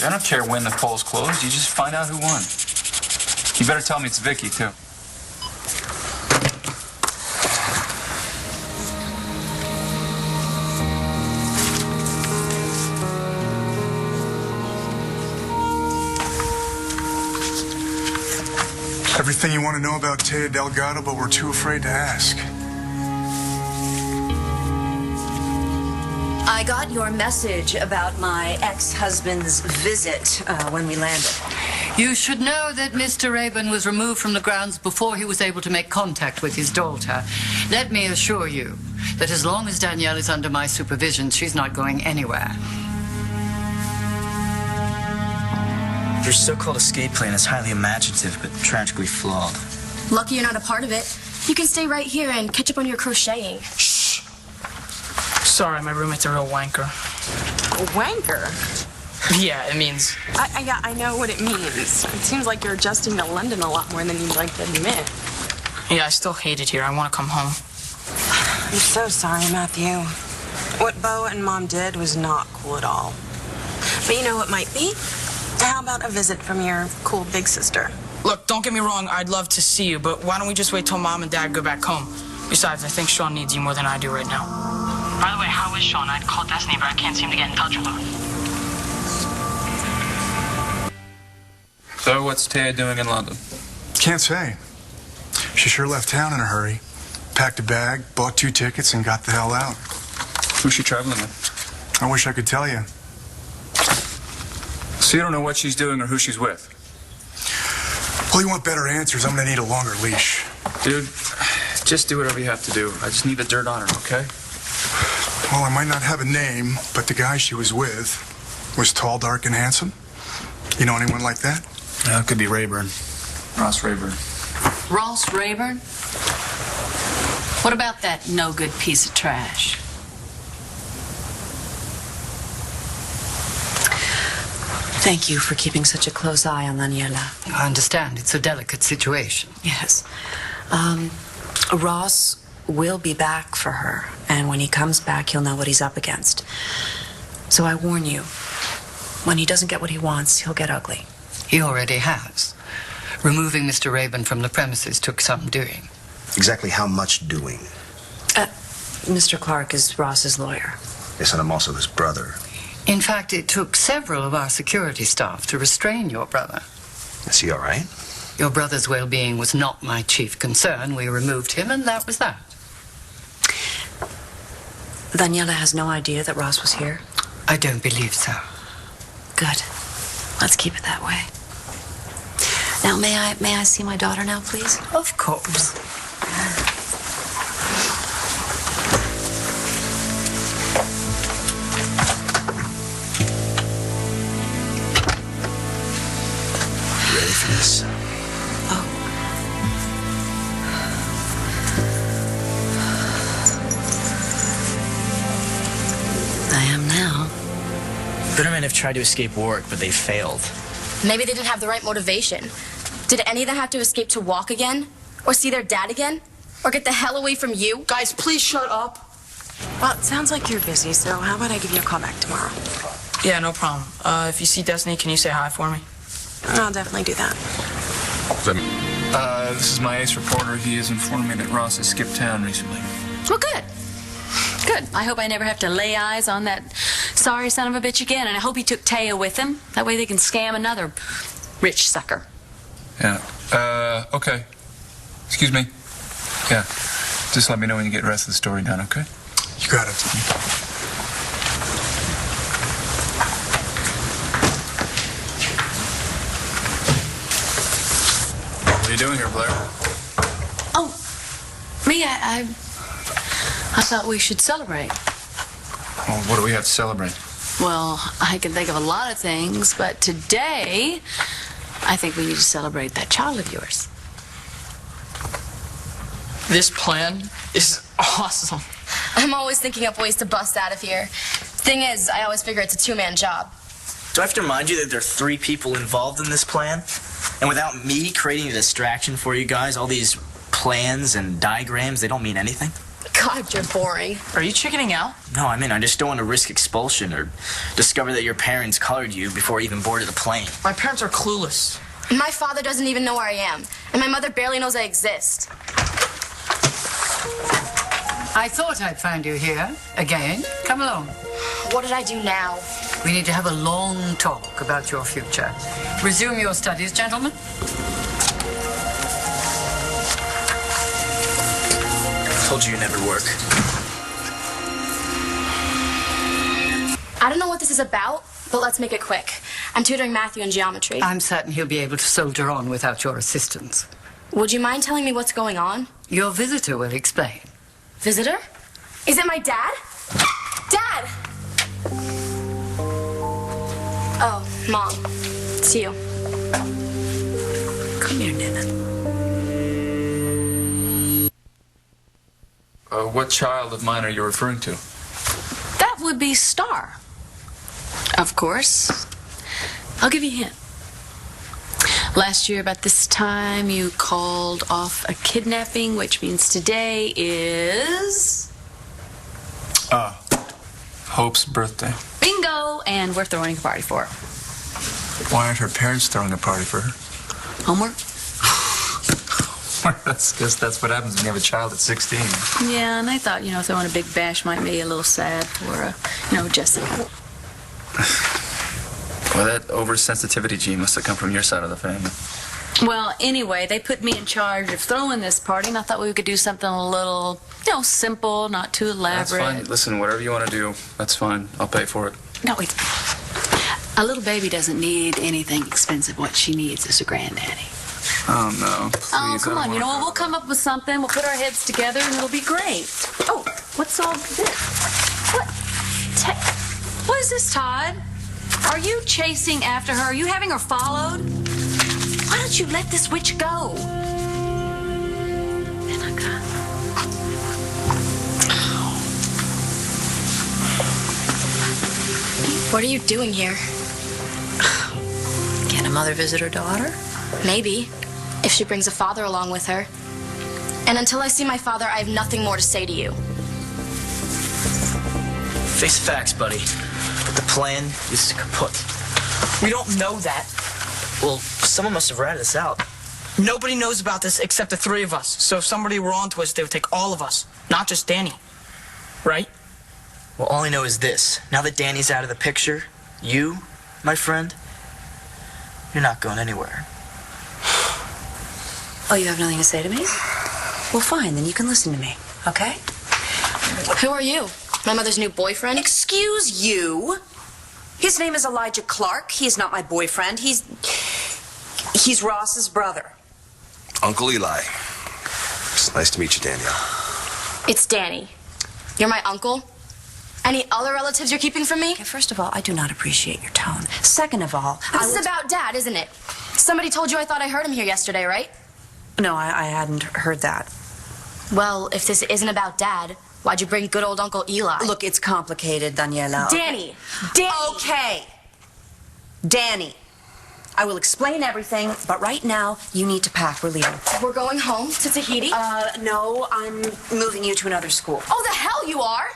I don't care when the polls closed. You just find out who won. You better tell me it's Vicky, too. Everything you want to know about Taya Delgado, but we're too afraid to ask. I got your message about my ex-husband's visit when we landed. You should know that Mr. Rayburn was removed from the grounds before he was able to make contact with his daughter. Let me assure you that as long as Danielle is under my supervision, she's not going anywhere. Your so-called escape plan is highly imaginative, but tragically flawed. Lucky you're not a part of it. You can stay right here and catch up on your crocheting. Shh. Sorry, my roommate's a real wanker. A wanker? Yeah, it means... I know what it means. It seems like you're adjusting to London a lot more than you'd like to admit. Yeah, I still hate it here. I want to come home. I'm so sorry, Matthew. What Bo and Mom did was not cool at all. But you know what might be? How about a visit from your cool big sister? Look, don't get me wrong, I'd love to see you, but why don't we just wait till Mom and Dad go back home? Besides, I think Sean needs you more than I do right now. By the way, how is Sean? I'd call Destiny, but I can't seem to get in touch with her. So, what's Taya doing in London? Can't say. She sure left town in a hurry. Packed a bag, bought 2 tickets, and got the hell out. Who's she traveling with? I wish I could tell you. So you don't know what she's doing or who she's with? Well, you want better answers, I'm gonna need a longer leash. Dude, just do whatever you have to do. I just need the dirt on her, okay? Well, I might not have a name, but the guy she was with was tall, dark, and handsome. You know anyone like that? It could be Rayburn. Ross Rayburn. Ross Rayburn? What about that no-good piece of trash? Thank you for keeping such a close eye on Daniela. I understand. It's a delicate situation. Yes. Ross will be back for her, and when he comes back, he'll know what he's up against. So I warn you, when he doesn't get what he wants, he'll get ugly. He already has. Removing Mr. Rayburn from the premises took some doing. Exactly how much doing? Mr. Clark is Ross's lawyer. Yes, and I'm also his brother. In fact, it took several of our security staff to restrain your brother. Is he all right? Your brother's well-being was not my chief concern. We removed him, and that was that. Daniela has no idea that Ross was here? I don't believe so. Good. Let's keep it that way. Now, may I see my daughter now, please? Of course. Ready for this? Oh. I am now. Bittermen have tried to escape work, but they failed. Maybe they didn't have the right motivation. Did any of them have to escape to walk again? Or see their dad again? Or get the hell away from you? Guys, please shut up. Well, it sounds like you're busy, so how about I give you a call back tomorrow? Yeah, no problem. If you see Destiny, can you say hi for me? I'll definitely do that. This is my ace reporter. He has informed me that Ross has skipped town recently. Well, good. Good. I hope I never have to lay eyes on that sorry son of a bitch again, and I hope he took Taya with him. That way they can scam another rich sucker. Yeah. Okay. Excuse me. Yeah. Just let me know when you get the rest of the story done, okay? You got it. What are you doing here, Blair? Oh, me, I thought we should celebrate. Well, what do we have to celebrate? Well, I can think of a lot of things, but today, I think we need to celebrate that child of yours. This plan is awesome. I'm always thinking up ways to bust out of here. Thing is, I always figure it's a 2-man job. Do I have to remind you that there are 3 people involved in this plan? And without me creating a distraction for you guys, all these plans and diagrams, they don't mean anything? God, you're boring. Are you chickening out? No, I mean, I just don't want to risk expulsion or discover that your parents colored you before you even boarded a plane. My parents are clueless. My father doesn't even know where I am, and my mother barely knows I exist. I thought I'd find you here again. Come along. What did I do now? We need to have a long talk about your future. Resume your studies, gentlemen. Told you never work. I don't know what this is about, but let's make it quick. I'm tutoring Matthew in geometry. I'm certain he'll be able to soldier on without your assistance. Would you mind telling me what's going on? Your visitor will explain. Visitor? Is it my dad? Dad! Oh, Mom. It's you. Come here, Nana. What child of mine are you referring to? That would be Star. Of course. I'll give you a hint. Last year, about this time, you called off a kidnapping, which means today is... Hope's birthday. Bingo! And we're throwing a party for her. Why aren't her parents throwing a party for her? Homework? That's what happens when you have a child at 16. Yeah, and I thought, throwing a big bash might be a little sad for, Jessica. Well, that oversensitivity gene must have come from your side of the family. Well, anyway, they put me in charge of throwing this party, and I thought we could do something a little, simple, not too elaborate. That's fine. Listen, whatever you want to do, that's fine. I'll pay for it. No, wait. A little baby doesn't need anything expensive. What she needs is a granddaddy. Oh, no. Please, oh, come on. We'll come up with something. We'll put our heads together, and it'll be great. Oh, what's all this? What is this, Todd? Are you chasing after her? Are you having her followed? Why don't you let this witch go? What are you doing here? Can a mother visit her daughter? Maybe, if she brings a father along with her. And until I see my father, I have nothing more to say to you. Face the facts, buddy. The plan is kaput. We don't know that. Well, someone must have ratted us out. Nobody knows about this except the three of us. So if somebody were onto us, they would take all of us, not just Dani. Right? Well, all I know is this. Now that Dani's out of the picture, you, my friend, you're not going anywhere. Oh, you have nothing to say to me? Well, fine, then you can listen to me, okay? Who are you? My mother's new boyfriend? Excuse you? His name is Elijah Clark. He's not my boyfriend. He's Ross's brother. Uncle Eli. It's nice to meet you, Danielle. It's Dani. You're my uncle? Any other relatives you're keeping from me? Okay, first of all, I do not appreciate your tone. Second of all, this is about Dad, isn't it? Somebody told you I thought I heard him here yesterday, right? No, I hadn't heard that. Well, if this isn't about Dad, why'd you bring good old Uncle Eli? Look, it's complicated, Daniela. Dani! Okay. Dani. I will explain everything, but right now, you need to pack. We're leaving. We're going home to Tahiti? No, I'm moving you to another school. Oh, the hell you are!